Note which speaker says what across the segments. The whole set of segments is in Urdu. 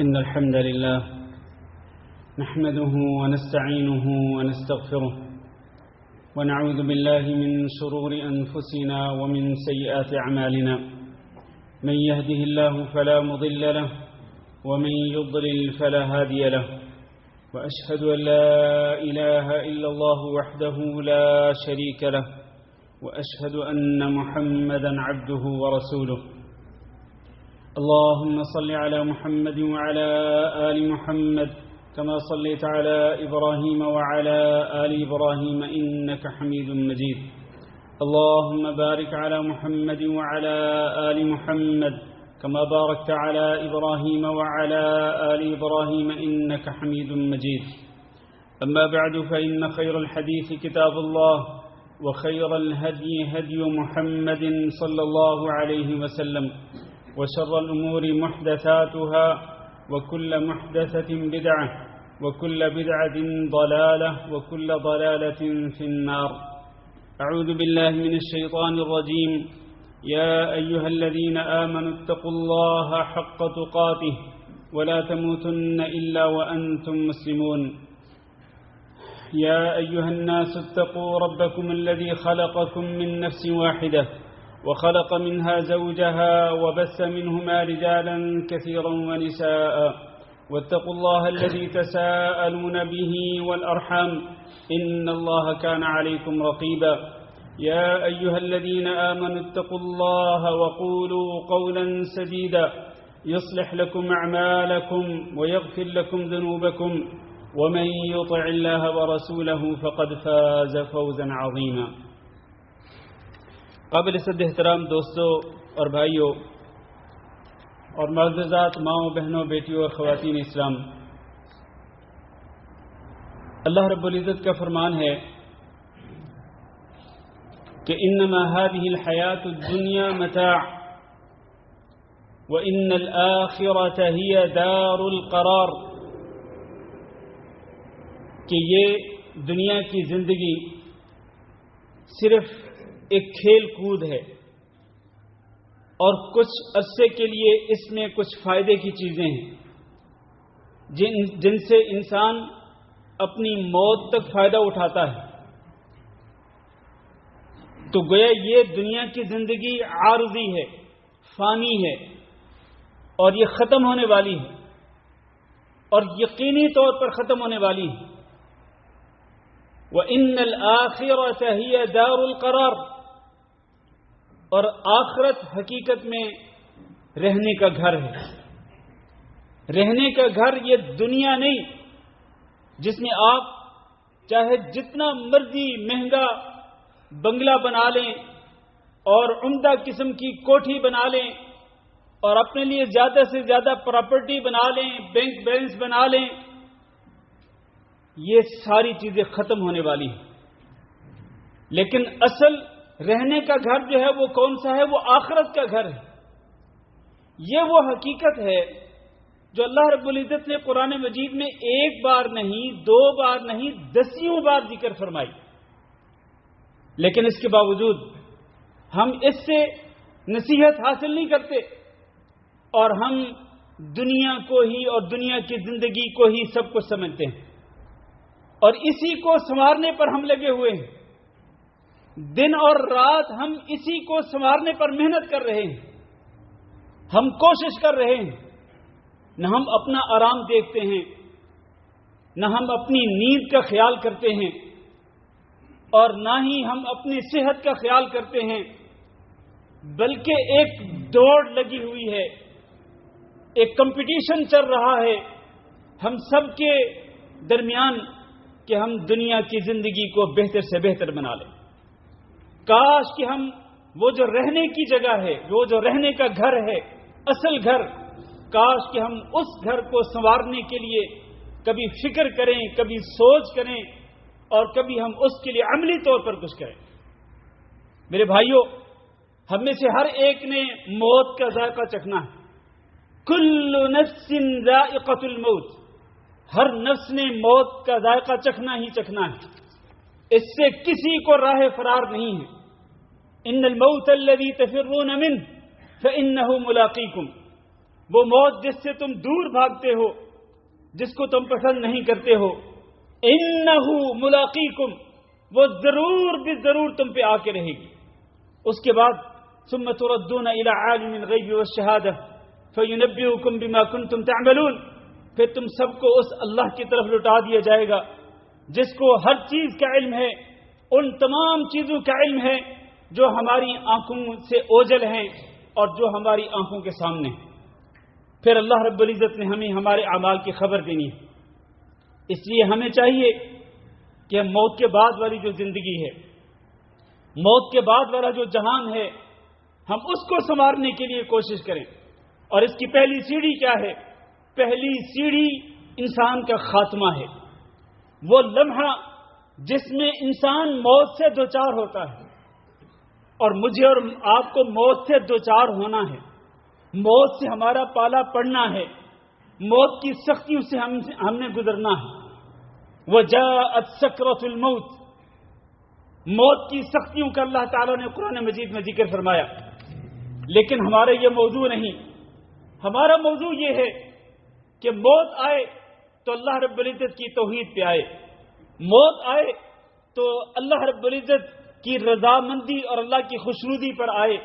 Speaker 1: إن الحمد لله نحمده ونستعينه ونستغفره ونعوذ بالله من شرور أنفسنا ومن سيئات أعمالنا من يهده الله فلا مضل له ومن يضلل فلا هادي له وأشهد أن لا إله إلا الله وحده لا شريك له وأشهد أن محمدا عبده ورسوله اللهم صل على محمد وعلى آل محمد كما صليت على إبراهيم وعلى آل إبراهيم إنك حميد مجيد اللهم بارك على محمد وعلى آل محمد كما باركت على إبراهيم وعلى آل إبراهيم إنك حميد مجيد أما بعد فإن خير الحديث كتاب الله وخير الهدي هدي محمد صلى الله عليه وسلم وشر الأمور محدثاتها وكل محدثة بدعة وكل بدعة ضلالة وكل ضلالة في النار أعوذ بالله من الشيطان الرجيم يا أيها الذين آمنوا اتقوا الله حق تقاته ولا تموتن إلا وأنتم مسلمون يا أيها الناس اتقوا ربكم الذي خلقكم من نفس واحدة وخلق منها زوجها وبث منهما رجالا كثيرا ونساء واتقوا الله الذي تساءلون به والأرحام إن الله كان عليكم رقيبا يا أيها الذين آمنوا اتقوا الله وقولوا قولا سديدا يصلح لكم أعمالكم ويغفر لكم ذنوبكم ومن يطع الله ورسوله فقد فاز فوزا عظيما قابل صد احترام دوستوں اور بھائیوں اور معززات ماؤں بہنوں بیٹیوں اور خواتین اسلام، اللہ رب العزت کا فرمان ہے کہ انما هذه الحیات الدنیا متاع وان الآخرة هي دار القرار، کہ یہ دنیا کی زندگی صرف ایک کھیل کود ہے اور کچھ عرصے کے لیے اس میں کچھ فائدے کی چیزیں ہیں جن سے انسان اپنی موت تک فائدہ اٹھاتا ہے۔ تو گویا یہ دنیا کی زندگی عارضی ہے، فانی ہے اور یہ ختم ہونے والی ہے اور یقینی طور پر ختم ہونے والی ہے۔ وَإِنَّ الْآخِرَةَ هِيَ دَارُ الْقَرَارِ، اور آخرت حقیقت میں رہنے کا گھر ہے۔ رہنے کا گھر یہ دنیا نہیں جس میں آپ چاہے جتنا مرضی مہنگا بنگلہ بنا لیں اور عمدہ قسم کی کوٹھی بنا لیں اور اپنے لیے زیادہ سے زیادہ پراپرٹی بنا لیں، بینک بیلنس بنا لیں، یہ ساری چیزیں ختم ہونے والی ہیں۔ لیکن اصل رہنے کا گھر جو ہے وہ کون سا ہے؟ وہ آخرت کا گھر ہے۔ یہ وہ حقیقت ہے جو اللہ رب العزت نے قرآن مجید میں ایک بار نہیں، دو بار نہیں، دسیوں بار ذکر فرمائی، لیکن اس کے باوجود ہم اس سے نصیحت حاصل نہیں کرتے اور ہم دنیا کو ہی اور دنیا کی زندگی کو ہی سب کچھ سمجھتے ہیں اور اسی کو سنوارنے پر ہم لگے ہوئے ہیں۔ دن اور رات ہم اسی کو سنوارنے پر محنت کر رہے ہیں، ہم کوشش کر رہے ہیں، نہ ہم اپنا آرام دیکھتے ہیں، نہ ہم اپنی نیند کا خیال کرتے ہیں اور نہ ہی ہم اپنی صحت کا خیال کرتے ہیں، بلکہ ایک دوڑ لگی ہوئی ہے، ایک کمپٹیشن چل رہا ہے ہم سب کے درمیان کہ ہم دنیا کی زندگی کو بہتر سے بہتر بنا لیں۔ کاش کہ ہم وہ جو رہنے کی جگہ ہے، وہ جو رہنے کا گھر ہے، اصل گھر، کاش کہ ہم اس گھر کو سنوارنے کے لیے کبھی فکر کریں، کبھی سوچ کریں اور کبھی ہم اس کے لیے عملی طور پر کچھ کریں۔ میرے بھائیوں، ہم میں سے ہر ایک نے موت کا ذائقہ چکھنا ہے۔ کل نفس ذائقۃ الموت، ہر نفس نے موت کا ذائقہ چکھنا ہی چکھنا ہے، اس سے کسی کو راہ فرار نہیں ہے۔ ان الموت الذي تفرون منه فانه ملاقيكم، وہ موت جس سے تم دور بھاگتے ہو، جس کو تم پسند نہیں کرتے ہو، انہ ملاقیکم، وہ ضرور بھی ضرور تم پہ آ کے رہے گی۔ اس کے بعد ثم تردون الی عالم الغیب والشہادہ فینبئکم بما کنتم تعملون، پھر تم سب کو اس اللہ کی طرف لٹا دیا جائے گا جس کو ہر چیز کا علم ہے، ان تمام چیزوں کا علم ہے جو ہماری آنکھوں سے اوجھل ہیں اور جو ہماری آنکھوں کے سامنے ہیں۔ پھر اللہ رب العزت نے ہمیں ہمارے اعمال کی خبر دینی ہے۔ اس لیے ہمیں چاہیے کہ موت کے بعد والی جو زندگی ہے، موت کے بعد والا جو جہان ہے، ہم اس کو سنوارنے کے لیے کوشش کریں۔ اور اس کی پہلی سیڑھی کیا ہے؟ پہلی سیڑھی انسان کا خاتمہ ہے، وہ لمحہ جس میں انسان موت سے دوچار ہوتا ہے۔ اور مجھے اور آپ کو موت سے دوچار ہونا ہے، موت سے ہمارا پالا پڑنا ہے، موت کی سختیوں سے ہم نے گزرنا ہے۔ وَجَاءَتْ سَكْرَةُ الْمَوْتِ، موت کی سختیوں کا اللہ تعالیٰ نے قرآن مجید میں ذکر فرمایا۔ لیکن ہمارا یہ موضوع نہیں، ہمارا موضوع یہ ہے کہ موت آئے تو اللہ رب العزت کی توحید پہ آئے، موت آئے تو اللہ رب العزت کی رضامندی اور اللہ کی خوشنودی پر آئے،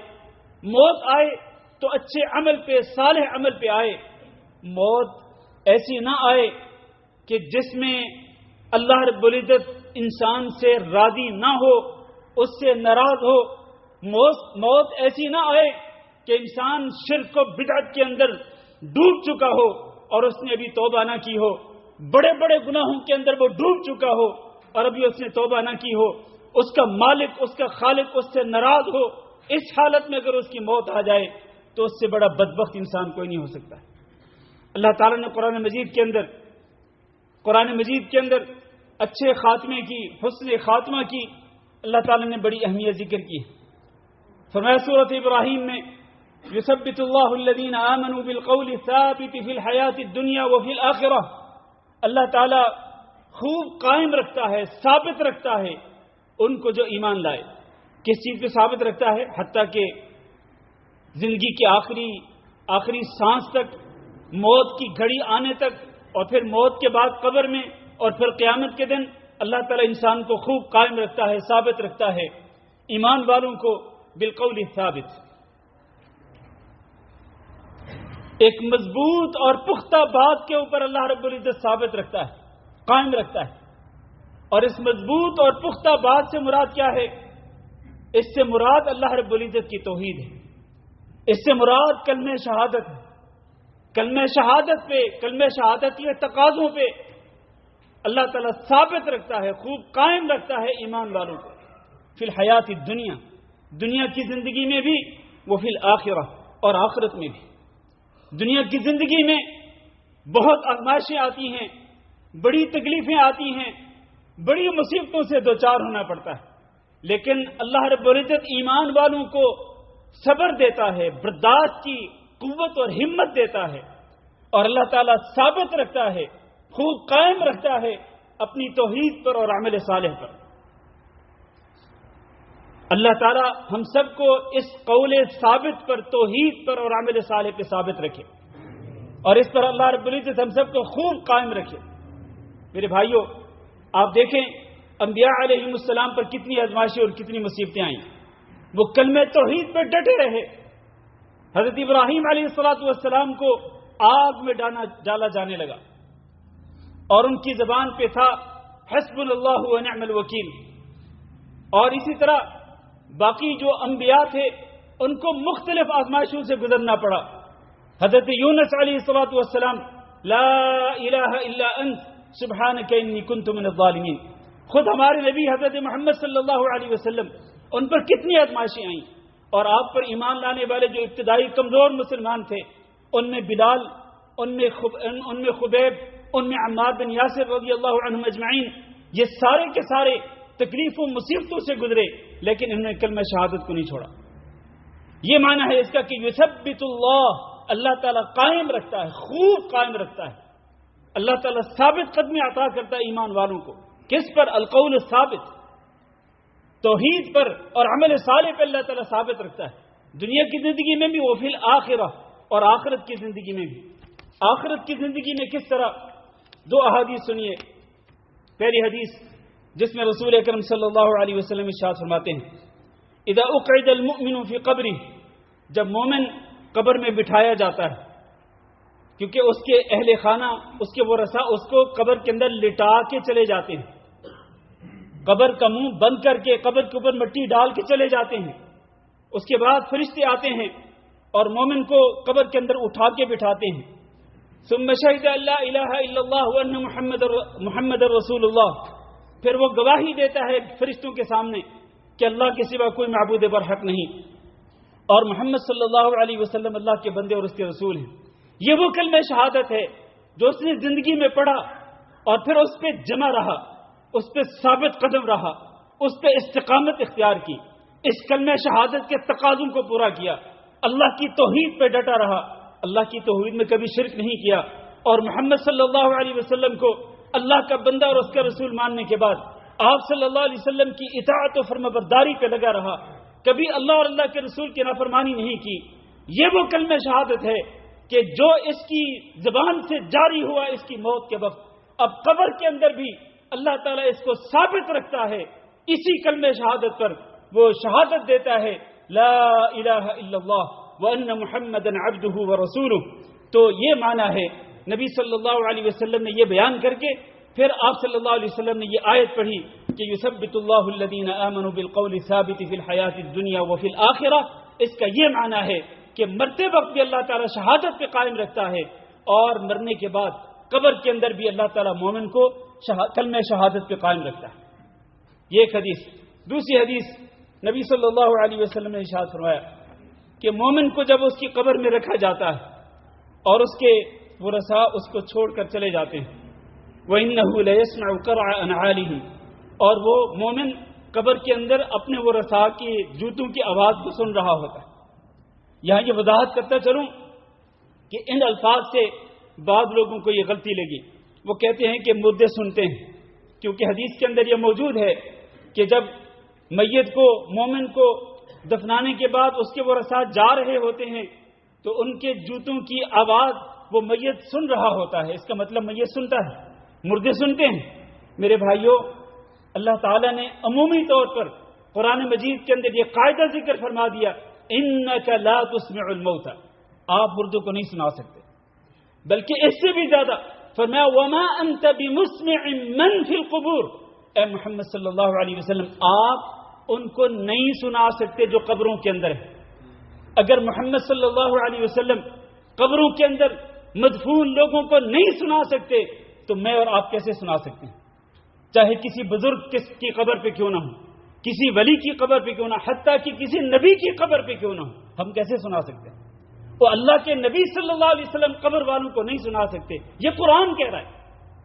Speaker 1: موت آئے تو اچھے عمل پہ، صالح عمل پہ آئے۔ موت ایسی نہ آئے کہ جس میں اللہ رب العزت انسان سے راضی نہ ہو، اس سے ناراض ہو۔ موت ایسی نہ آئے کہ انسان شرک و بدعت کے اندر ڈوب چکا ہو اور اس نے ابھی توبہ نہ کی ہو، بڑے بڑے گناہوں کے اندر وہ ڈوب چکا ہو اور ابھی اس نے توبہ نہ کی ہو، اس کا مالک، اس کا خالق اس سے ناراض ہو۔ اس حالت میں اگر اس کی موت آ جائے تو اس سے بڑا بدبخت انسان کوئی نہیں ہو سکتا۔ اللہ تعالیٰ نے قرآن مجید کے اندر اچھے خاتمے کی، حسن خاتمہ کی اللہ تعالیٰ نے بڑی اہمیت ذکر کی ہے۔ فرمایا سورۃ ابراہیم میں یثبت اللہ الذین آمنوا بالقول الثابت فی الحیات الدنیا وفی الآخرہ، اللہ تعالیٰ خوب قائم رکھتا ہے، ثابت رکھتا ہے ان کو جو ایمان لائے۔ کس چیز پہ ثابت رکھتا ہے؟ حتیٰ کہ زندگی کے آخری سانس تک، موت کی گھڑی آنے تک، اور پھر موت کے بعد قبر میں، اور پھر قیامت کے دن اللہ تعالیٰ انسان کو خوب قائم رکھتا ہے، ثابت رکھتا ہے، ایمان والوں کو بالقول ثابت، ایک مضبوط اور پختہ بات کے اوپر اللہ رب العزت ثابت رکھتا ہے، قائم رکھتا ہے۔ اور اس مضبوط اور پختہ بات سے مراد کیا ہے؟ اس سے مراد اللہ رب العزت کی توحید ہے، اس سے مراد کلمہ شہادت ہے۔ کلمہ شہادت پہ، کلمہ شہادت کے تقاضوں پہ اللہ تعالیٰ ثابت رکھتا ہے، خوب قائم رکھتا ہے ایمان والوں کو، فی الحیات الدنیا، دنیا کی زندگی میں بھی، وہ فی الآخرہ، اور آخرت میں بھی۔ دنیا کی زندگی میں بہت آزمائشیں آتی ہیں، بڑی تکلیفیں آتی ہیں، بڑی مصیبتوں سے دوچار ہونا پڑتا ہے، لیکن اللہ رب العزت ایمان والوں کو صبر دیتا ہے، برداشت کی قوت اور ہمت دیتا ہے، اور اللہ تعالیٰ ثابت رکھتا ہے، خوب قائم رکھتا ہے اپنی توحید پر اور عمل صالح پر۔ اللہ تعالیٰ ہم سب کو اس قول ثابت پر، توحید پر اور عمل صالح پہ ثابت رکھے، اور اس پر اللہ رب العزت ہم سب کو خوب قائم رکھے۔ میرے بھائیوں، آپ دیکھیں انبیاء علیہ السلام پر کتنی آزمائشیں اور کتنی مصیبتیں آئیں، وہ کلمہ توحید پر ڈٹے رہے۔ حضرت ابراہیم علیہ السلام کو آگ میں ڈالا جانے لگا، اور ان کی زبان پہ تھا حسبنا اللہ ونعم الوکیل۔ اور اسی طرح باقی جو انبیاء تھے ان کو مختلف آزمائشوں سے گزرنا پڑا۔ حضرت یونس علیہ السلام لا الہ الا انت سبحانک انی کنت من الظالمین، خود ہمارے نبی حضرت محمد صلی اللہ علیہ وسلم، ان پر کتنی آزمائشیں آئیں، اور آپ پر ایمان لانے والے جو ابتدائی کمزور مسلمان تھے، ان میں بلال، ان میں خبیب، ان میں عمار بن یاسر رضی اللہ عنہم اجمعین، یہ سارے کے سارے تکلیفوں مصیبتوں سے گزرے، لیکن انہوں نے کلمہ شہادت کو نہیں چھوڑا۔ یہ معنی ہے اس کا کہ یثبت اللہ تعالیٰ قائم رکھتا ہے، خوب قائم رکھتا ہے، اللہ تعالیٰ ثابت قدمی عطا کرتا ہے ایمان والوں کو۔ کس پر؟ القول ثابت، توحید پر اور عمل صالح پر اللہ تعالیٰ ثابت رکھتا ہے، دنیا کی زندگی میں بھی، وہ فی الآخرہ، اور آخرت کی زندگی میں بھی. آخرت کی زندگی میں کس طرح؟ دو احادیث سنیے. پہلی حدیث جس میں رسول اکرم صلی اللہ علیہ وسلم ارشاد فرماتے ہیں اذا اقعد المؤمن فی قبرہ، جب مومن قبر میں بٹھایا جاتا ہے، کیونکہ اس کے اہل خانہ، اس کے ورثاء اس کو قبر کے اندر لٹا کے چلے جاتے ہیں، قبر کا منہ بند کر کے قبر کے اوپر مٹی ڈال کے چلے جاتے ہیں. اس کے بعد فرشتے آتے ہیں اور مومن کو قبر کے اندر اٹھا کے بٹھاتے ہیں. ثم شہد اللہ الہ الا اللہ وان محمد رسول اللہ، پھر وہ گواہی دیتا ہے فرشتوں کے سامنے کہ اللہ کے سوا کوئی معبود برحق نہیں اور محمد صلی اللہ علیہ وسلم اللہ کے بندے اور اس کے رسول ہیں. یہ وہ کلمہ شہادت ہے جو اس نے زندگی میں پڑھا اور پھر اس پہ جمع رہا، اس پہ ثابت قدم رہا، اس پہ استقامت اختیار کی، اس کلمہ شہادت کے تقاضوں کو پورا کیا، اللہ کی توحید پہ ڈٹا رہا، اللہ کی توحید میں کبھی شرک نہیں کیا، اور محمد صلی اللہ علیہ وسلم کو اللہ کا بندہ اور اس کا رسول ماننے کے بعد آپ صلی اللہ علیہ وسلم کی اطاعت و فرمانبرداری پہ لگا رہا، کبھی اللہ اور اللہ کے رسول کی نافرمانی نہیں کی. یہ وہ کلمہ شہادت ہے کہ جو اس کی زبان سے جاری ہوا اس کی موت کے وقت، اب قبر کے اندر بھی اللہ تعالیٰ اس کو ثابت رکھتا ہے. اسی کلمہ شہادت پر وہ شہادت دیتا ہے لا الہ الا اللہ وان محمدا عبدہ ورسولہ. تو یہ معنی ہے نبی صلی اللہ علیہ وسلم نے یہ بیان کر کے پھر آپ صلی اللہ علیہ وسلم نے یہ آیت پڑھی کہ یثبت اللہ الذین آمنوا بالقول الثابت فی الحیاۃ الدنیا وفی الآخرہ. اس کا یہ معنی ہے کہ مرتے وقت بھی اللہ تعالیٰ شہادت پہ قائم رکھتا ہے اور مرنے کے بعد قبر کے اندر بھی اللہ تعالیٰ مومن کو کلمہ شہادت پہ قائم رکھتا ہے. یہ ایک حدیث. دوسری حدیث نبی صلی اللہ علیہ وسلم نے ارشاد فرمایا کہ مومن کو جب اس کی قبر میں رکھا جاتا ہے اور اس کے ورثاء اس کو چھوڑ کر چلے جاتے ہیں وَإِنَّهُ لَيَسْمَعُ قَرْعَ أَنْعَالِهِمْ، اور وہ مومن قبر کے اندر اپنے ورثاء کی جوتوں کی آواز کو سن رہا ہوتا ہے. یہاں یہ وضاحت کرتا چلوں کہ ان الفاظ سے بعض لوگوں کو یہ غلطی لگی. وہ کہتے ہیں کہ مردے سنتے ہیں، کیونکہ حدیث کے اندر یہ موجود ہے کہ جب میت کو مومن کو دفنانے کے بعد اس کے ورثاء جا رہے ہوتے ہیں تو ان کے جوتوں کی آواز وہ میت سن رہا ہوتا ہے. اس کا مطلب میت سنتا ہے، مردے سنتے ہیں. میرے بھائیوں، اللہ تعالیٰ نے عمومی طور پر قرآن مجید کے اندر یہ قاعدہ ذکر فرما دیا انک لا تسمع الموتى، آپ مردوں کو نہیں سنا سکتے. بلکہ اس سے بھی زیادہ فرمایا وما انت بمسمع من فی القبور، اے محمد صلی اللہ علیہ وسلم آپ ان کو نہیں سنا سکتے جو قبروں کے اندر ہے. اگر محمد صلی اللہ علیہ وسلم قبروں کے اندر مدفون لوگوں کو نہیں سنا سکتے تو میں اور آپ کیسے سنا سکتے ہیں؟ چاہے کسی بزرگ کی قبر پہ کیوں نہ ہو، کسی ولی کی قبر پہ کیوں نہ، حتیٰ کہ کسی نبی کی قبر پہ کیوں نہ ہو، ہم کیسے سنا سکتے ہیں؟ وہ اللہ کے نبی صلی اللہ علیہ وسلم قبر والوں کو نہیں سنا سکتے. یہ قرآن کہہ رہا ہے،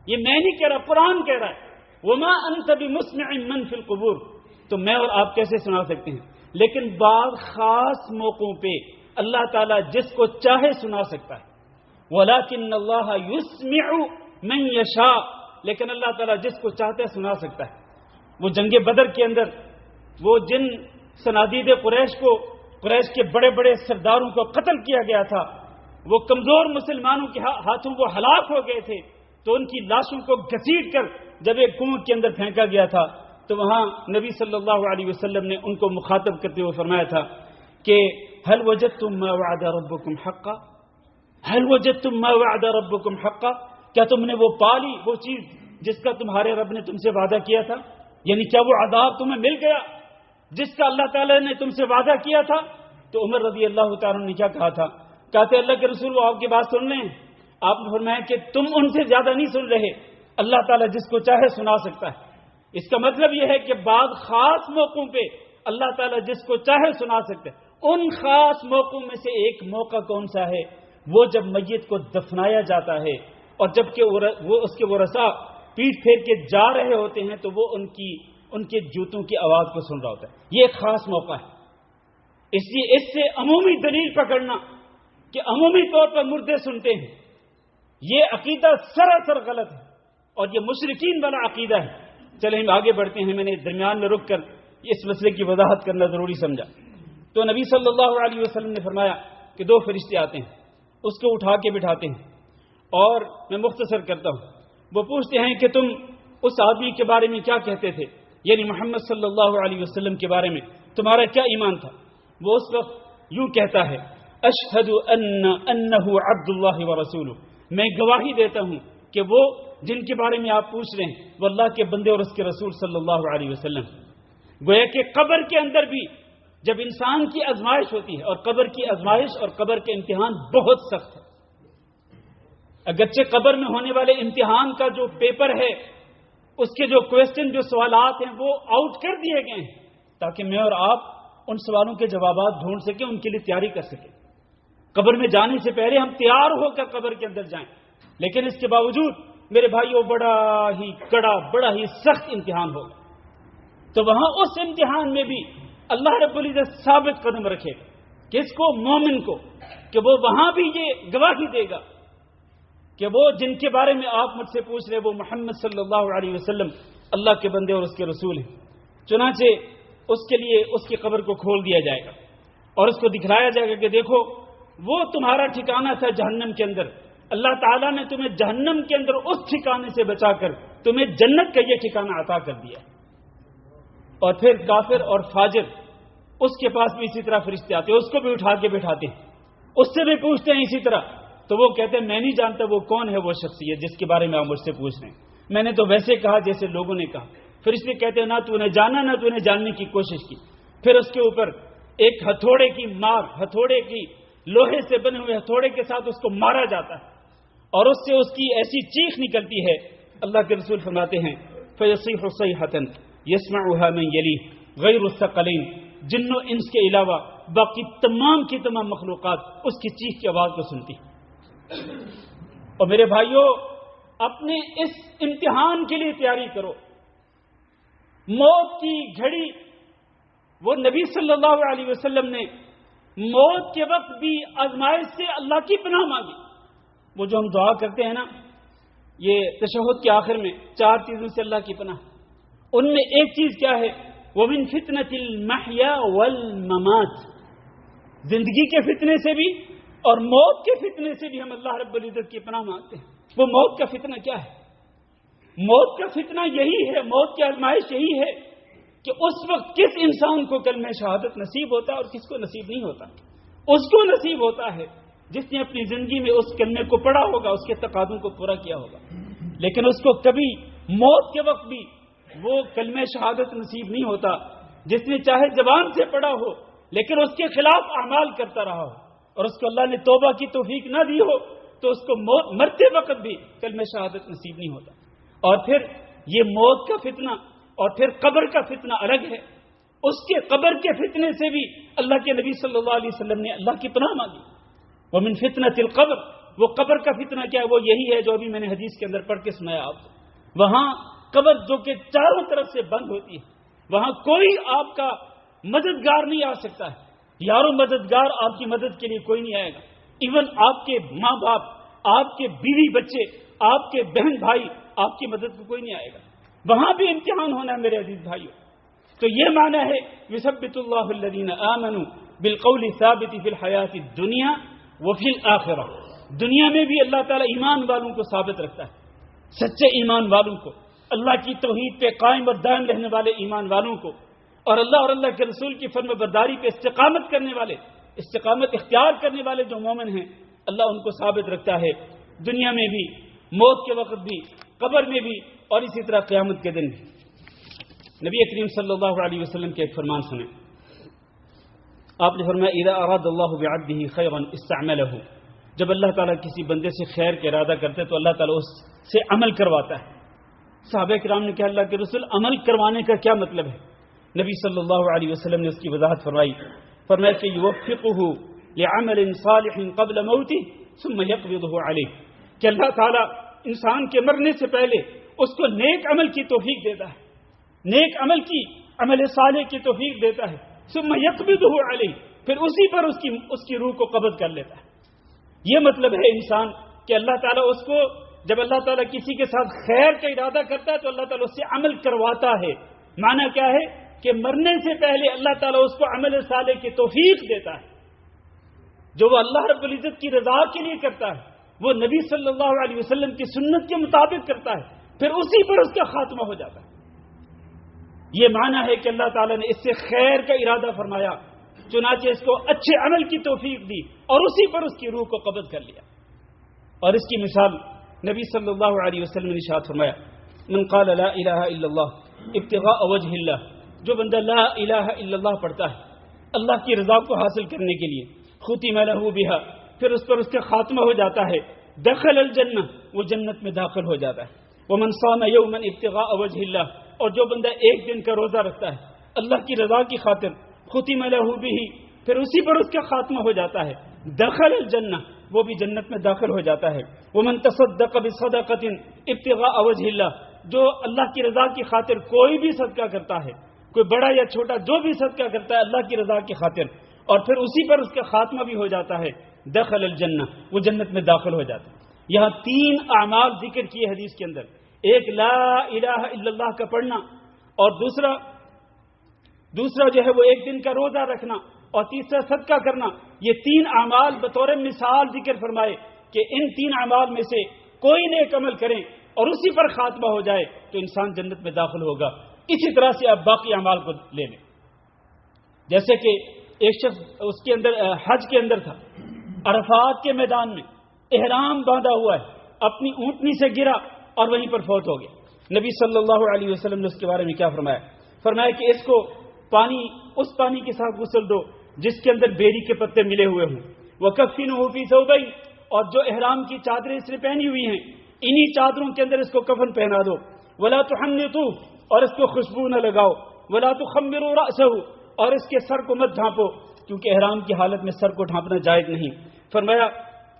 Speaker 1: یہ میں نہیں کہہ رہا، قرآن کہہ رہا ہے وما انت بمسمع من فی القبور. تو میں اور آپ کیسے سنا سکتے ہیں؟ لیکن بعض خاص موقعوں پہ اللہ تعالیٰ جس کو چاہے سنا سکتا ہے. ولیکن اللہ یسمع من یشاء، لیکن اللہ تعالیٰ جس کو چاہتا ہے سنا سکتا ہے. وہ جنگ بدر کے اندر وہ جن صنادید قریش کے بڑے بڑے سرداروں کو قتل کیا گیا تھا، وہ کمزور مسلمانوں کے ہاتھوں وہ ہلاک ہو گئے تھے، تو ان کی لاشوں کو گھسیٹ کر جب ایک کنویں کے اندر پھینکا گیا تھا تو وہاں نبی صلی اللہ علیہ وسلم نے ان کو مخاطب کرتے ہوئے فرمایا تھا کہ هل وجدتم ما وعد ربكم حقا، هل وجدتم ما وعد ربكم حقا، کیا تم نے وہ پالی وہ چیز جس کا تمہارے رب نے تم سے وعدہ کیا تھا؟ یعنی کیا وہ عذاب تمہیں مل گیا جس کا اللہ تعالیٰ نے تم سے وعدہ کیا تھا؟ تو عمر رضی اللہ تعالیٰ نے کیا کہا تھا؟ کہتے اللہ کے رسول وہ آپ کی بات سن لیں. آپ نے فرمایا کہ تم ان سے زیادہ نہیں سن رہے، اللہ تعالیٰ جس کو چاہے سنا سکتا ہے. اس کا مطلب یہ ہے کہ بعض خاص موقعوں پہ اللہ تعالیٰ جس کو چاہے سنا سکتا ہے. ان خاص موقعوں میں سے ایک موقع کون سا ہے؟ وہ جب میت کو دفنایا جاتا ہے اور جب کہ وہ اس کے ورثاء پیٹھ پھیر کے جا رہے ہوتے ہیں تو وہ ان کے جوتوں کی آواز کو سن رہا ہوتا ہے. یہ ایک خاص موقع ہے. اس لیے اس سے عمومی دلیل پکڑنا کہ عمومی طور پر مردے سنتے ہیں، یہ عقیدہ سراسر غلط ہے اور یہ مشرکین والا عقیدہ ہے. چلیں ہم آگے بڑھتے ہیں. میں نے درمیان میں رک کر اس مسئلے کی وضاحت کرنا ضروری سمجھا. تو نبی صلی اللہ علیہ وسلم نے فرمایا کہ دو فرشتے آتے ہیں، اس کو اٹھا کے بٹھاتے ہیں اور میں مختصر کرتا ہوں. وہ پوچھتے ہیں کہ تم اس آدمی کے بارے میں کیا کہتے تھے, یعنی محمد صلی اللہ علیہ وسلم کے بارے میں تمہارا کیا ایمان تھا؟ وہ اس وقت یوں کہتا ہے اشہد انہ عبد اللہ ورسولہ, میں گواہی دیتا ہوں کہ وہ جن کے بارے میں آپ پوچھ رہے ہیں وہ اللہ کے بندے اور اس کے رسول صلی اللہ علیہ وسلم. گویا کہ قبر کے اندر بھی جب انسان کی آزمائش ہوتی ہے, اور قبر کی آزمائش اور قبر کے امتحان بہت سخت ہے. اگرچہ قبر میں ہونے والے امتحان کا جو پیپر ہے, اس کے جو کویسچن, جو سوالات ہیں وہ آؤٹ کر دیے گئے ہیں تاکہ میں اور آپ ان سوالوں کے جوابات ڈھونڈ سکیں, ان کے لیے تیاری کر سکیں. قبر میں جانے سے پہلے ہم تیار ہو کر قبر کے اندر جائیں, لیکن اس کے باوجود میرے بھائیوں بڑا ہی کڑا, بڑا ہی سخت امتحان ہوگا. تو وہاں اس امتحان میں بھی اللہ رب العزت ثابت قدم رکھے گا کس کو؟ مومن کو, کہ وہ وہاں بھی یہ گواہی دے گا کہ وہ جن کے بارے میں آپ مجھ سے پوچھ رہے وہ محمد صلی اللہ علیہ وسلم اللہ کے بندے اور اس کے رسول ہیں. چنانچہ اس کے لیے اس کی قبر کو کھول دیا جائے گا اور اس کو دکھلایا جائے گا کہ دیکھو وہ تمہارا ٹھکانہ تھا جہنم کے اندر, اللہ تعالیٰ نے تمہیں جہنم کے اندر اس ٹھکانے سے بچا کر تمہیں جنت کا یہ ٹھکانہ عطا کر دیا. اور پھر کافر اور فاجر, اس کے پاس بھی اسی طرح فرشتے آتے ہیں, اس کو بھی اٹھا کے بٹھاتے ہیں, اس سے بھی پوچھتے ہیں اسی طرح. تو وہ کہتے ہیں میں نہیں جانتا وہ کون ہے وہ شخصیت جس کے بارے میں آپ مجھ سے پوچھ رہے ہیں, میں نے تو ویسے کہا جیسے لوگوں نے کہا. فرشتے کہتے ہیں نہ تو نے جانا نہ تو نے جاننے کی کوشش کی. پھر اس کے اوپر ایک ہتھوڑے کی مار, ہتھوڑے کی لوہے سے بنے ہوئے ہتھوڑے کے ساتھ اس کو مارا جاتا ہے اور اس سے اس کی ایسی چیخ نکلتی ہے. اللہ کے رسول فرماتے ہیں فَيَصِيحُ صَيْحَةً يَسْمَعُهَا مَنْ يَلِيهِ غَيْرُ الثَّقَلَيْنِ, جن و انس کے علاوہ باقی تمام کی تمام مخلوقات اس کی چیخ کی آواز کو سنتی. اور میرے بھائیوں اپنے اس امتحان کے لیے تیاری کرو. موت کی گھڑی, وہ نبی صلی اللہ علیہ وسلم نے موت کے وقت بھی آزمائش سے اللہ کی پناہ مانگی. وہ جو ہم دعا کرتے ہیں نا, یہ تشہد کے آخر میں 4 چیزوں سے اللہ کی پناہ, ان میں ایک چیز کیا ہے؟ وَمِن فِتْنَةِ الْمَحْيَا وَالْمَمَاتِ, زندگی کے فتنے سے بھی اور موت کے فتنے سے بھی ہم اللہ رب العزت کی پناہ مانگتے ہیں. وہ موت کا فتنہ کیا ہے؟ موت کا فتنہ یہی ہے, موت کی آزمائش یہی ہے کہ اس وقت کس انسان کو کلمہ شہادت نصیب ہوتا ہے اور کس کو نصیب نہیں ہوتا. اس کو نصیب ہوتا ہے جس نے اپنی زندگی میں اس کلمے کو پڑھا ہوگا, اس کے تقاضوں کو پورا کیا ہوگا. لیکن اس کو کبھی موت کے وقت بھی وہ کلمہ شہادت نصیب نہیں ہوتا جس نے چاہے زبان سے پڑھا ہو لیکن اس کے خلاف اعمال کرتا رہا ہو اور اس کو اللہ نے توبہ کی توفیق نہ دی ہو, تو اس کو مرتے وقت بھی کلمہ شہادت نصیب نہیں ہوتا. اور پھر یہ موت کا فتنہ اور پھر قبر کا فتنہ الگ ہے. اس کے قبر کے فتنے سے بھی اللہ کے نبی صلی اللہ علیہ وسلم نے اللہ کی پناہ مانگی. وَمِن فِتْنَةِ الْقَبْرِ, وہ قبر کا فتنہ کیا ہے؟ وہ یہی ہے جو ابھی میں نے حدیث کے اندر پڑھ کے سنایا آپ کو. وہاں قبر جو کہ چاروں طرف سے بند ہوتی ہے, وہاں کوئی آپ کا مددگار نہیں آ سکتا ہے. یارو مددگار آپ کی مدد کے لیے کوئی نہیں آئے گا. ایون آپ کے ماں باپ, آپ کے بیوی بچے, آپ کے بہن بھائی, آپ کی مدد کو کوئی نہیں آئے گا. وہاں بھی امتحان ہونا ہے میرے عزیز بھائیوں. تو یہ معنی ہے یثبت اللہ الذین آمنوا بالقول الثابت فی الحیات الدنیا وفی الآخرہ. دنیا میں بھی اللہ تعالیٰ ایمان والوں کو ثابت رکھتا ہے, سچے ایمان والوں کو, اللہ کی توحید پہ قائم اور دائم رہنے والے ایمان والوں کو, اور اللہ کے رسول کی فرم برداری پہ استقامت کرنے والے, استقامت اختیار کرنے والے جو مومن ہیں, اللہ ان کو ثابت رکھتا ہے دنیا میں بھی, موت کے وقت بھی, قبر میں بھی, اور اسی طرح قیامت کے دن بھی. نبی کریم صلی اللہ علیہ وسلم کے ایک فرمان سنیں. آپ نے فرمایا اذا اراد اللہ بعبده خیرا استعمله, جب اللہ تعالیٰ کسی بندے سے خیر کا ارادہ کرتے تو اللہ تعالیٰ اس سے عمل کرواتا ہے. صحابہ کرام نے کہا اللہ کے رسول عمل کروانے کا کیا مطلب ہے؟ نبی صلی اللہ علیہ وسلم نے اس کی وضاحت فرمایا کہ یوفقه لعمل صالح قبل موته ثم يقبضه عليه, کہ اللہ تعالیٰ انسان کے مرنے سے پہلے اس کو نیک عمل کی توفیق دیتا ہے, نیک عمل کی, عمل صالح کی توفیق دیتا ہے. ثم يقبضه عليه, پھر اسی پر اس کی روح کو قبض کر لیتا ہے. یہ مطلب ہے انسان کہ اللہ تعالیٰ اس کو, جب اللہ تعالیٰ کسی کے ساتھ خیر کا ارادہ کرتا ہے تو اللہ تعالیٰ اس سے عمل کرواتا ہے. معنی کیا ہے کہ مرنے سے پہلے اللہ تعالیٰ اس کو عمل صالح کی توفیق دیتا ہے. جو وہ اللہ رب العزت کی رضا کے لیے کرتا ہے، وہ نبی صلی اللہ علیہ وسلم کی سنت کے مطابق کرتا ہے، پھر اسی پر اس کا خاتمہ ہو جاتا ہے۔ یہ معنی ہے کہ اللہ تعالیٰ نے اس سے خیر کا ارادہ فرمایا، چنانچہ اس کو اچھے عمل کی توفیق دی اور اسی پر اس کی روح کو قبض کر لیا۔ اور اس کی مثال نبی صلی اللہ علیہ وسلم نے ارشاد فرمایا، من قال لا الہ الا اللہ ابتغاء وجہ اللہ، جو بندہ لا الہ الا اللہ پڑھتا ہے اللہ کی رضا کو حاصل کرنے کے لیے، ختم لہ بہا، پھر اس پر اس کا خاتمہ ہو جاتا ہے، دخل الجنہ، وہ جنت میں داخل ہو جاتا ہے۔ ومن صام یوما ابتغاء وجہ اللہ، اور جو بندہ ایک دن کا روزہ رکھتا ہے اللہ کی رضا کی خاطر، ختم لہ بہ، پھر اسی پر اس کا خاتمہ ہو جاتا ہے، دخل الجنہ، وہ بھی جنت میں داخل ہو جاتا ہے۔ ومن تصدق بصدقۃ ابتغاء وجہ اللہ، جو اللہ کی رضا کی خاطر کوئی بھی صدقہ کرتا ہے، کوئی بڑا یا چھوٹا جو بھی صدقہ کرتا ہے اللہ کی رضا کی خاطر، اور پھر اسی پر اس کا خاتمہ بھی ہو جاتا ہے، دخل الجنہ، وہ جنت میں داخل ہو جاتا ہے۔ یہاں 3 اعمال ذکر کیے حدیث کے اندر، ایک لا الہ الا اللہ کا پڑھنا، اور دوسرا جو ہے وہ ایک دن کا روزہ رکھنا، اور تیسرا صدقہ کرنا۔ یہ 3 اعمال بطور مثال ذکر فرمائے کہ ان 3 اعمال میں سے کوئی نیک عمل کریں اور اسی پر خاتمہ ہو جائے تو انسان جنت میں داخل ہوگا۔ اسی طرح سے آپ باقی اعمال کو لے لیں، جیسے کہ ایک شخص اس کے اندر حج کے اندر تھا، عرفات کے میدان میں احرام باندھا ہوا ہے، اپنی اونٹنی سے گرا اور وہیں پر فوت ہو گیا۔ نبی صلی اللہ علیہ وسلم نے اس کے بارے میں کیا فرمایا؟ فرمایا کہ اس کو اس پانی کے ساتھ غسل دو جس کے اندر بیری کے پتے ملے ہوئے ہوں، وَكَفِّنُهُ فِي ثَوْبَيْنِ، اور جو احرام کی چادریں اس نے پہنی ہوئی ہیں انہی چادروں کے اندر اس کو کفن پہنا دو، وَلَا تُحَنِّطُوهُ، اور اس کو خوشبو نہ لگاؤ، وَلَا تُخَمِّرُوا رَأْسَهُ، اور اس کے سر کو مت ڈھانپو کیونکہ احرام کی حالت میں سر کو ڈھانپنا جائز نہیں۔ فرمایا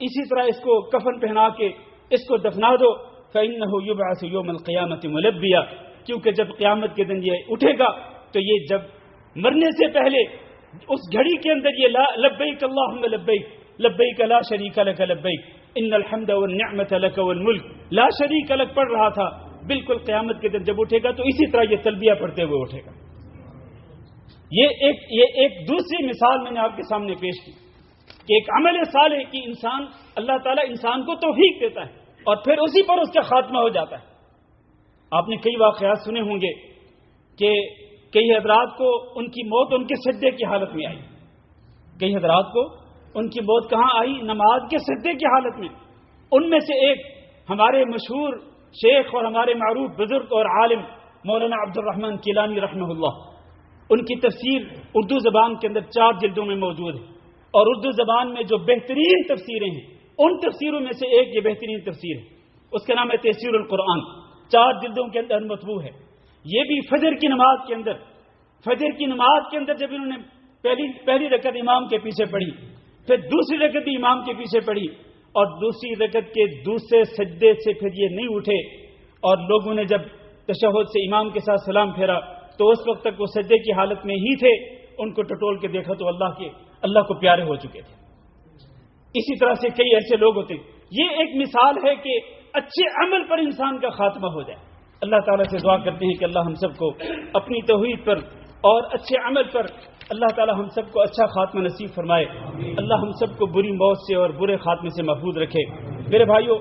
Speaker 1: اسی طرح اس کو کفن پہنا کے اس کو دفنا دو، فَإِنَّهُ يُبْعَثُ يَوْمَ الْقِيَامَةِ مُلَبِّيًا، کیونکہ جب قیامت کے دن یہ اٹھے گا تو یہ جب مرنے سے پہلے اس گھڑی کے اندر یہ لبیک اللہم لبیک لبیک لا شریک لک لبیک ان الحمد والنعمت لک والملک لا شریک لک پڑھ رہا تھا، بالکل قیامت کے دن جب اٹھے گا تو اسی طرح یہ تلبیہ پڑھتے ہوئے اٹھے گا۔ یہ ایک دوسری مثال میں نے آپ کے سامنے پیش کی کہ ایک عمل صالح کی اللہ تعالیٰ انسان کو توفیق دیتا ہے اور پھر اسی پر اس کا خاتمہ ہو جاتا ہے۔ آپ نے کئی واقعات سنے ہوں گے کہ کئی حضرات کو ان کی موت ان کے سجدے کی حالت میں آئی، کئی حضرات کو ان کی موت کہاں آئی؟ نماز کے سجدے کی حالت میں۔ ان میں سے ایک ہمارے مشہور شیخ اور ہمارے معروف بزرگ اور عالم مولانا عبد الرحمن کیلانی رحمہ اللہ، ان کی تفسیر اردو زبان کے اندر 4 جلدوں میں موجود ہے، اور اردو زبان میں جو بہترین تفسیریں ہیں ان تفسیروں میں سے ایک یہ بہترین تفسیر ہے، اس کا نام ہے تفسیر القرآن، 4 جلدوں کے اندر مطبوع ہے۔ یہ بھی فجر کی نماز کے اندر جب انہوں نے پہلی رکعت امام کے پیچھے پڑھی، پھر دوسری رکعت بھی امام کے پیچھے پڑھی، اور دوسری رکعت کے دوسرے سجدے سے پھر یہ نہیں اٹھے، اور لوگوں نے جب تشہد سے امام کے ساتھ سلام پھیرا تو اس وقت تک وہ سجدے کی حالت میں ہی تھے، ان کو ٹٹول کے دیکھا تو اللہ کو پیارے ہو چکے تھے۔ اسی طرح سے کئی ایسے لوگ ہوتے ہیں۔ یہ ایک مثال ہے کہ اچھے عمل پر انسان کا خاتمہ ہو جائے۔ اللہ تعالیٰ سے دعا کرتے ہیں کہ اللہ ہم سب کو اپنی توحید پر اور اچھے عمل پر اللہ تعالیٰ ہم سب کو اچھا خاتمہ نصیب فرمائے۔ اللہ ہم سب کو بری موت سے اور برے خاتمے سے محفوظ رکھے۔ میرے بھائیوں،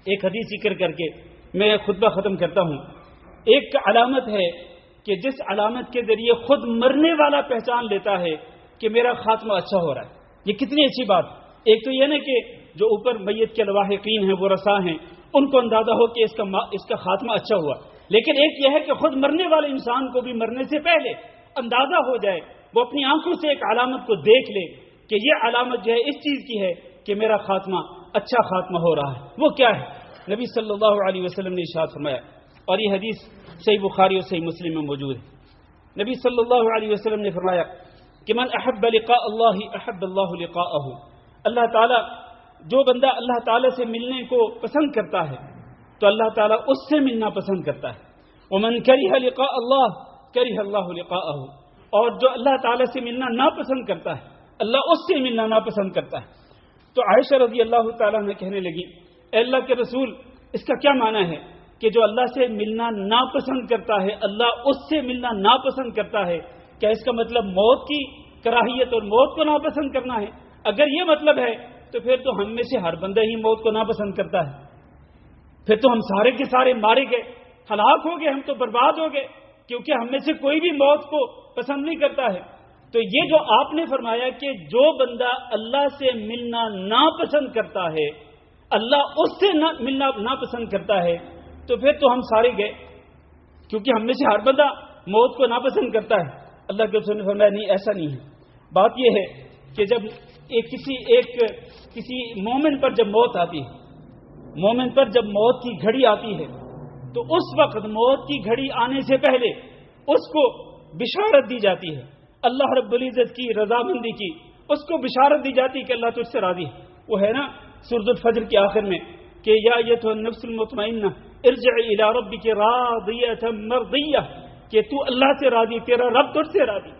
Speaker 1: ایک حدیث ذکر کر کے میں خطبہ ختم کرتا ہوں۔ ایک علامت ہے کہ جس علامت کے ذریعے خود مرنے والا پہچان لیتا ہے کہ میرا خاتمہ اچھا ہو رہا ہے۔ یہ کتنی اچھی بات۔ ایک تو یہ نا کہ جو اوپر میت کے لواحقین ہیں، وہ رسا ہیں، ان کو اندازہ ہو کہ اس کا خاتمہ اچھا ہوا، لیکن ایک یہ ہے کہ خود مرنے والے انسان کو بھی مرنے سے پہلے اندازہ ہو جائے، وہ اپنی آنکھوں سے ایک علامت کو دیکھ لے کہ یہ علامت جو ہے اس چیز کی ہے کہ میرا خاتمہ اچھا خاتمہ ہو رہا ہے۔ وہ کیا ہے؟ نبی صلی اللہ علیہ وسلم نے ارشاد فرمایا، اور یہ حدیث صحیح بخاری اور صحیح مسلم میں موجود ہے۔ نبی صلی اللہ علیہ وسلم نے فرمایا کہ من احب لقاء اللہ احب اللہ لقاءہ، اللہ تعالیٰ جو بندہ اللہ تعالیٰ سے ملنے کو پسند کرتا ہے تو اللہ تعالیٰ اس سے ملنا پسند کرتا ہے۔ ومن کرہ لقاء اللہ کرہ اللہ لقاءہ، اور جو اللہ تعالیٰ سے ملنا ناپسند کرتا ہے اللہ اس سے ملنا ناپسند کرتا ہے۔ تو عائشہ رضی اللہ تعالیٰ نے کہنے لگی، اے اللہ کے رسول، اس کا کیا معنی ہے کہ جو اللہ سے ملنا ناپسند کرتا ہے اللہ اس سے ملنا ناپسند کرتا ہے؟ کیا اس کا مطلب موت کی کراہیت اور موت کو ناپسند کرنا ہے؟ اگر یہ مطلب ہے تو پھر تو ہم میں سے ہر بندہ ہی موت کو ناپسند کرتا ہے، پھر تو ہم سارے کے سارے مارے گئے، ہلاک ہو گئے، ہم تو برباد ہو گئے، کیونکہ ہم میں سے کوئی بھی موت کو پسند نہیں کرتا ہے۔ تو یہ جو آپ نے فرمایا کہ جو بندہ اللہ سے ملنا ناپسند کرتا ہے، اللہ اس سے ملنا ناپسند کرتا ہے، تو پھر تو ہم سارے گئے، کیونکہ ہم میں سے ہر بندہ موت کو ناپسند کرتا ہے۔ اللہ کے رسول نے فرمایا نہیں، ایسا نہیں ہے۔ بات یہ ہے کہ جب کسی مومن پر جب موت آتی ہے، مومن پر جب موت کی گھڑی آتی ہے، تو اس وقت موت کی گھڑی آنے سے پہلے اس کو بشارت دی جاتی ہے، اللہ رب العزت کی رضامندی کی، اس کو بشارت دی جاتی ہے کہ اللہ تجھ سے راضی ہے۔ وہ ہے نا سورۃ الفجر کے آخر میں کہ یا ایتھا النفس المطمئنہ ارجعی الی ربک راضیۃ مرضیہ، کہ تو اللہ سے راضی، تیرا رب تجھ سے راضی۔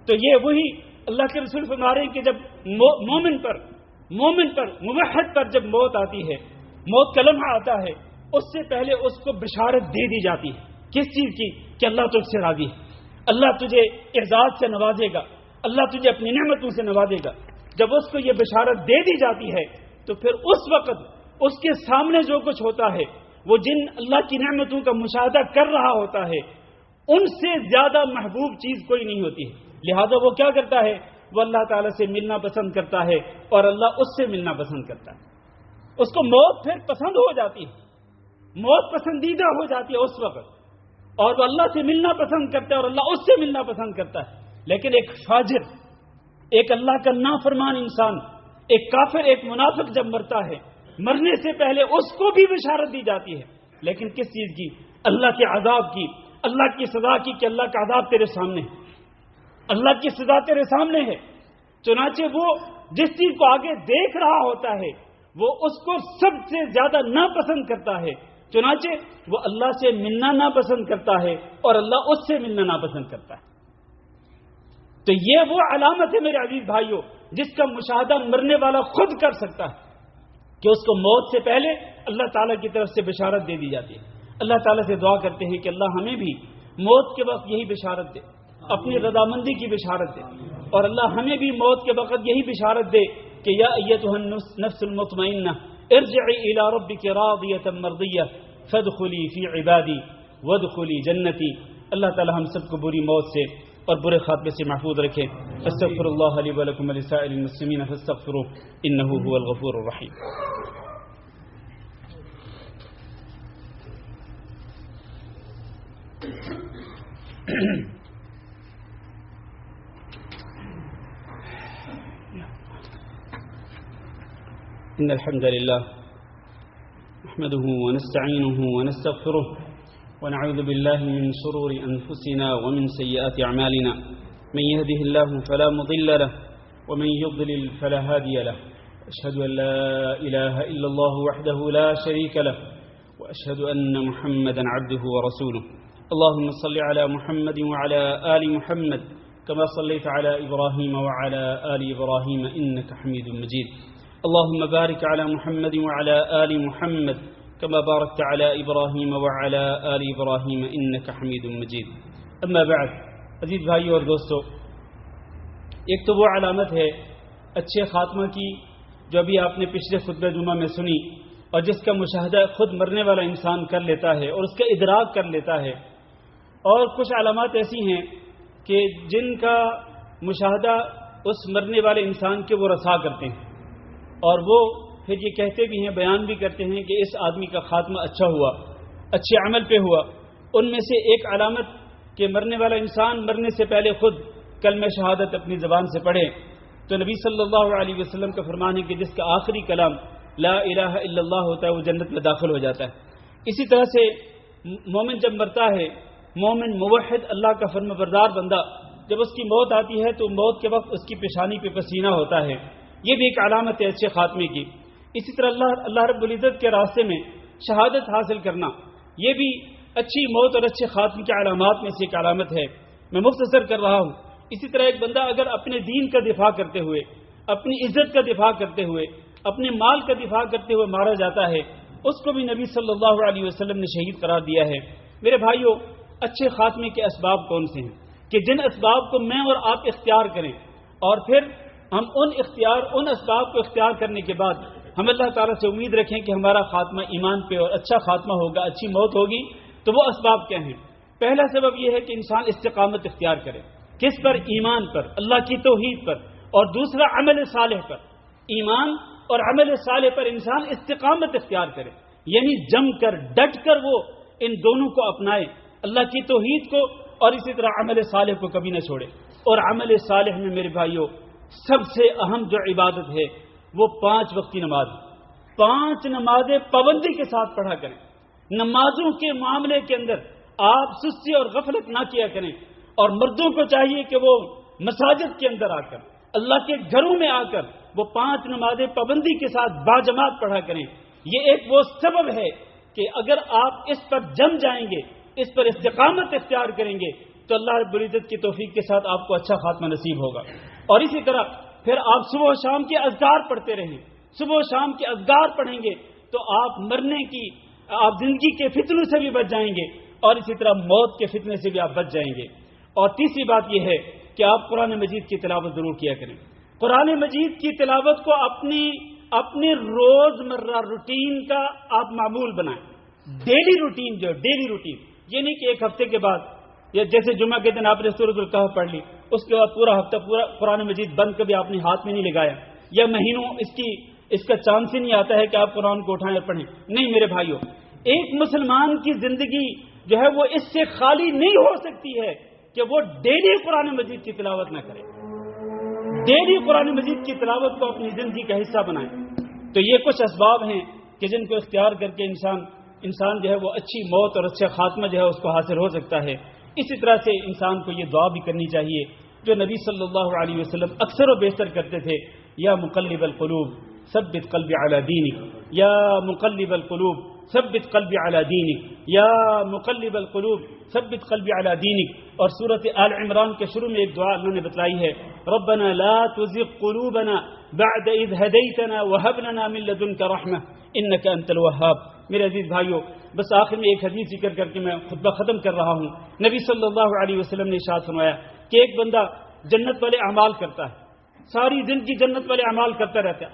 Speaker 1: تو یہ وہی اللہ کے رسول فرما رہے ہیں کہ جب مومن پر موحد پر جب موت آتی ہے، موت کا لمحہ آتا ہے، اس سے پہلے اس کو بشارت دے دی جاتی ہے۔ کس چیز کی؟ کہ اللہ تجھ سے راضی ہے، اللہ تجھے اعزاز سے نوازے گا، اللہ تجھے اپنی نعمتوں سے نوازے گا۔ جب اس کو یہ بشارت دے دی جاتی ہے تو پھر اس وقت اس کے سامنے جو کچھ ہوتا ہے، وہ جن اللہ کی نعمتوں کا مشاہدہ کر رہا ہوتا ہے، ان سے زیادہ محبوب چیز کوئی نہیں ہوتی ہے۔ لہذا وہ کیا کرتا ہے؟ وہ اللہ تعالیٰ سے ملنا پسند کرتا ہے، اور اللہ اس سے ملنا پسند کرتا ہے۔ اس کو موت پھر پسند ہو جاتی ہے، موت پسندیدہ ہو جاتی ہے اس وقت، اور وہ اللہ سے ملنا پسند کرتا ہے اور اللہ اس سے ملنا پسند کرتا ہے۔ لیکن ایک فاجر، ایک اللہ کا نافرمان انسان، ایک کافر، ایک منافق جب مرتا ہے، مرنے سے پہلے اس کو بھی بشارت دی جاتی ہے، لیکن کس چیز کی؟ اللہ کے عذاب کی، اللہ کی سزا کی، کہ اللہ کا عذاب تیرے سامنے ہے، اللہ کی سزا تیرے سامنے ہے۔ چنانچہ وہ جس چیز کو آگے دیکھ رہا ہوتا ہے وہ اس کو سب سے زیادہ ناپسند کرتا ہے، چنانچہ وہ اللہ سے ملنا ناپسند کرتا ہے اور اللہ اس سے ملنا ناپسند کرتا ہے۔ تو یہ وہ علامت ہے میرے عزیز بھائیوں جس کا مشاہدہ مرنے والا خود کر سکتا ہے، کہ اس کو موت سے پہلے اللہ تعالیٰ کی طرف سے بشارت دے دی جاتی ہے۔ اللہ تعالیٰ سے دعا کرتے ہیں کہ اللہ ہمیں بھی موت کے وقت یہی بشارت دے، اپنی رضامندی کی بشارت دے، اور اللہ ہمیں بھی موت کے وقت یہی بشارت دے کہ یا ایتھا النفس المطمئنہ ارجعی الی ربک راضیۃ مرضیہ فادخلی فی عبادی وادخلی جنتی۔ اللہ تعالی ہم سب کو بری موت سے اور برے خاتمے سے محفوظ رکھے۔ استغفر اللہ لی ولکم ولسائر المسلمین فاستغفروہ انہ هو الغفور الرحیم۔ إن الحمد لله نحمده ونستعينه ونستغفره ونعوذ بالله من شرور أنفسنا ومن سيئات أعمالنا، من يهده الله فلا مضل له ومن يضلل فلا هادي له، أشهد أن لا إله إلا الله وحده لا شريك له، وأشهد أن محمدا عبده ورسوله۔ اللهم صل على محمد وعلى آل محمد كما صليت على إبراهيم وعلى آل إبراهيم إنك حميد مجيد۔ اللهم بارك على محمد وعلى آل محمد كما باركت على إبراهيم وعلى آل إبراهيم إنك حميد مجيد۔ اما بعد، عزیز بھائیو اور دوستو، ایک تو وہ علامت ہے اچھے خاتمہ کی جو ابھی آپ نے پچھلے خطبہ جمعہ میں سنی، اور جس کا مشاہدہ خود مرنے والا انسان کر لیتا ہے اور اس کا ادراک کر لیتا ہے۔ اور کچھ علامات ایسی ہیں کہ جن کا مشاہدہ اس مرنے والے انسان کے وہ رسا کرتے ہیں، اور وہ پھر یہ کہتے بھی ہیں، بیان بھی کرتے ہیں کہ اس آدمی کا خاتمہ اچھا ہوا، اچھے عمل پہ ہوا۔ ان میں سے ایک علامت کہ مرنے والا انسان مرنے سے پہلے خود کلمہ شہادت اپنی زبان سے پڑھے، تو نبی صلی اللہ علیہ وسلم کا فرمان ہے کہ جس کا آخری کلام لا الہ الا اللہ ہوتا ہے وہ جنت میں داخل ہو جاتا ہے۔ اسی طرح سے مومن جب مرتا ہے، مومن موحد اللہ کا فرما بردار بندہ، جب اس کی موت آتی ہے تو موت کے وقت اس کی پیشانی پہ پسینہ ہوتا ہے، یہ بھی ایک علامت ہے اچھے خاتمے کی۔ اسی طرح اللہ رب العزت کے راستے میں شہادت حاصل کرنا، یہ بھی اچھی موت اور اچھے خاتمے کی علامات میں سے ایک علامت ہے۔ میں مختصر کر رہا ہوں۔ اسی طرح ایک بندہ اگر اپنے دین کا دفاع کرتے ہوئے، اپنی عزت کا دفاع کرتے ہوئے، اپنے مال کا دفاع کرتے ہوئے مارا جاتا ہے، اس کو بھی نبی صلی اللہ علیہ وسلم نے شہید قرار دیا ہے۔ میرے بھائیوں، اچھے خاتمے کے اسباب کون سے ہیں کہ جن اسباب کو میں اور آپ اختیار کریں اور پھر ہم ان اسباب کو اختیار کرنے کے بعد ہم اللہ تعالیٰ سے امید رکھیں کہ ہمارا خاتمہ ایمان پہ اور اچھا خاتمہ ہوگا، اچھی موت ہوگی. تو وہ اسباب کیا ہیں؟ پہلا سبب یہ ہے کہ انسان استقامت اختیار کرے. کس پر؟ ایمان پر، اللہ کی توحید پر. اور دوسرا عمل صالح پر. ایمان اور عمل صالح پر انسان استقامت اختیار کرے، یعنی جم کر ڈٹ کر وہ ان دونوں کو اپنائے، اللہ کی توحید کو اور اسی طرح عمل صالح کو کبھی نہ چھوڑے. اور عمل صالح میں میرے بھائیوں سب سے اہم جو عبادت ہے وہ 5 وقتی نماز. 5 نمازیں پابندی کے ساتھ پڑھا کریں. نمازوں کے معاملے کے اندر آپ سستی اور غفلت نہ کیا کریں. اور مردوں کو چاہیے کہ وہ مساجد کے اندر آ کر، اللہ کے گھروں میں آ کر وہ 5 نمازیں پابندی کے ساتھ باجماعت پڑھا کریں. یہ ایک وہ سبب ہے کہ اگر آپ اس پر جم جائیں گے، اس پر استقامت اختیار کریں گے تو اللہ رب العزت کی توفیق کے ساتھ آپ کو اچھا خاتمہ نصیب ہوگا. اور اسی طرح پھر آپ صبح و شام کے اذکار پڑھتے رہیں. صبح و شام کے اذکار پڑھیں گے تو آپ مرنے کی، آپ زندگی کے فتنوں سے بھی بچ جائیں گے اور اسی طرح موت کے فتنے سے بھی آپ بچ جائیں گے. اور تیسری بات یہ ہے کہ آپ قرآن مجید کی تلاوت ضرور کیا کریں. قرآن مجید کی تلاوت کو اپنی روزمرہ روٹین کا آپ معمول بنائیں. ڈیلی روٹین، ڈیلی روٹین، یہ نہیں کہ ایک ہفتے کے بعد یا جیسے جمعہ کے دن آپ نے سورۃ الکہف پڑھ لی، اس کے بعد پورا ہفتہ پورا قرآن مجید بند کبھی آپ نے ہاتھ میں نہیں لگایا، یا مہینوں اس کا چانس ہی نہیں آتا ہے کہ آپ قرآن کو اٹھائیں اور پڑھیں. نہیں میرے بھائیوں، ایک مسلمان کی زندگی جو ہے وہ اس سے خالی نہیں ہو سکتی ہے کہ وہ ڈیلی قرآن مجید کی تلاوت نہ کرے. ڈیلی قرآن مجید کی تلاوت کو اپنی زندگی کا حصہ بنائیں. تو یہ کچھ اسباب ہیں کہ جن کو اختیار کر کے انسان جو ہے وہ اچھی موت اور اچھا خاتمہ جو ہے اس کو حاصل ہو سکتا ہے. اسی طرح سے انسان کو یہ دعا بھی کرنی چاہیے جو نبی صلی اللہ علیہ وسلم اکثر و بیشتر کرتے تھے، یا مقلب القلوب ثبت قلبی علی دینک، یا مقلب القلوب ثبت قلبی علی دینک، یا مقلب القلوب ثبت قلبی علی دینک. اور سورۃ آل عمران کے شروع میں ایک دعا اللہ نے بتلائی ہے، ربنا لا تزغ قلوبنا بعد اذ هديتنا وهب لنا من لدنك رحمة انك انت الوهاب. میرے عزیز بھائیوں، بس آخر میں ایک حدیث ذکر کر کے میں خطبہ ختم کر رہا ہوں. نبی صلی اللہ علیہ وسلم نے ارشاد فرمایا کہ ایک بندہ جنت والے اعمال کرتا ہے، ساری زندگی جنت والے اعمال کرتا رہتا ہے،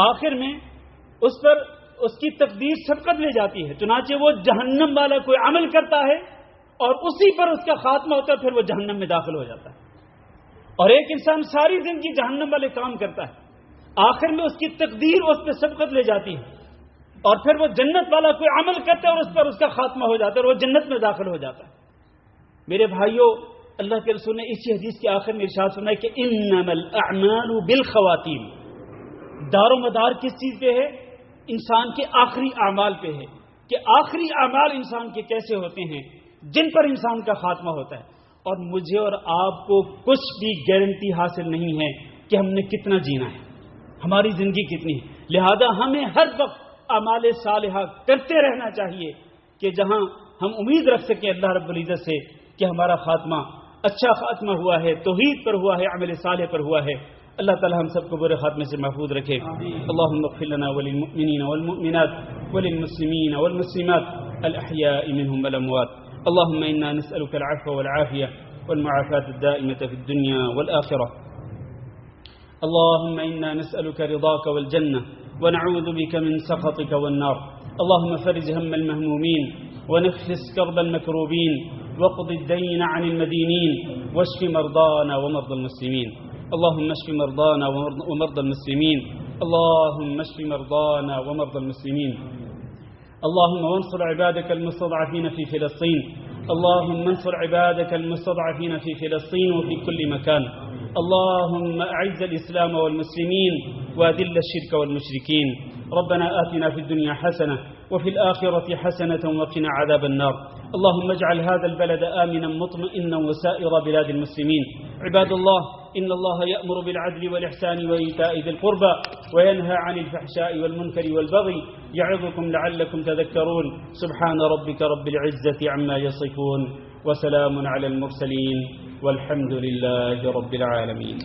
Speaker 1: آخر میں اس کی تقدیر سبقت لے جاتی ہے، چنانچہ وہ جہنم والا کوئی عمل کرتا ہے اور اسی پر اس کا خاتمہ ہوتا ہے، پھر وہ جہنم میں داخل ہو جاتا ہے. اور ایک انسان ساری زندگی جہنم والے کام کرتا ہے، آخر میں اس کی تقدیر اس پہ سبقت لے جاتی ہے اور پھر وہ جنت والا کوئی عمل کرتا ہے اور اس پر اس کا خاتمہ ہو جاتا ہے اور وہ جنت میں داخل ہو جاتا ہے. میرے بھائیوں، اللہ کے رسول نے اسی حدیث کے آخر میں ارشاد فرمایا کہ انما الاعمال بالخواتیم. دار و مدار کس چیز پہ ہے؟ انسان کے آخری اعمال پہ ہے کہ آخری اعمال انسان کے کیسے ہوتے ہیں جن پر انسان کا خاتمہ ہوتا ہے. اور مجھے اور آپ کو کچھ بھی گارنٹی حاصل نہیں ہے کہ ہم نے کتنا جینا ہے، ہماری زندگی کتنی ہے. لہذا ہمیں ہر وقت اعمال صالحہ کرتے رہنا چاہیے کہ جہاں ہم امید رکھ سکیں اللہ رب العزت سے کہ ہمارا خاتمہ اچھا خاتمہ ہوا ہے، توحید پر ہوا ہے، عمل صالح پر ہوا ہے. اللہ تعالی ہم سب کو برے خاتمے سے محفوظ رکھے. اللهم اغفر لنا وللمؤمنين والمؤمنات وللمسلمين والمسلمات الأحياء منهم والأموات. اللهم إنا نسألك العفو والعافية والمعافاة الدائمة في الدنيا والآخرة. اللهم إنا نسألك رضاك والجنة ونعوذ بك من سخطك والنار. اللهم فرج هم المهمومين ونفس كرب المكروبين واقض الدين عن المدينين واشف مرضانا ومرضى المسلمين. اللهم اشف مرضانا ومرضى المسلمين. اللهم اشف مرضانا ومرضى المسلمين. اللهم وانصر عبادك المستضعفين في فلسطين. اللهم انصر عبادك المستضعفين في فلسطين وفي كل مكان. اللهم أعز الإسلام والمسلمين وأذل الشرك والمشركين. ربنا آتنا في الدنيا حسنة وفي الآخرة حسنة وقنا عذاب النار. اللهم اجعل هذا البلد آمنا مطمئنا وسائر بلاد المسلمين. عباد الله، إن الله يأمر بالعدل والإحسان وإيتاء ذي القربى وينهى عن الفحشاء والمنكر والبغي يعظكم لعلكم تذكرون. سبحان ربك رب العزة عما يصفون وسلام على المرسلين والحمد لله رب العالمين.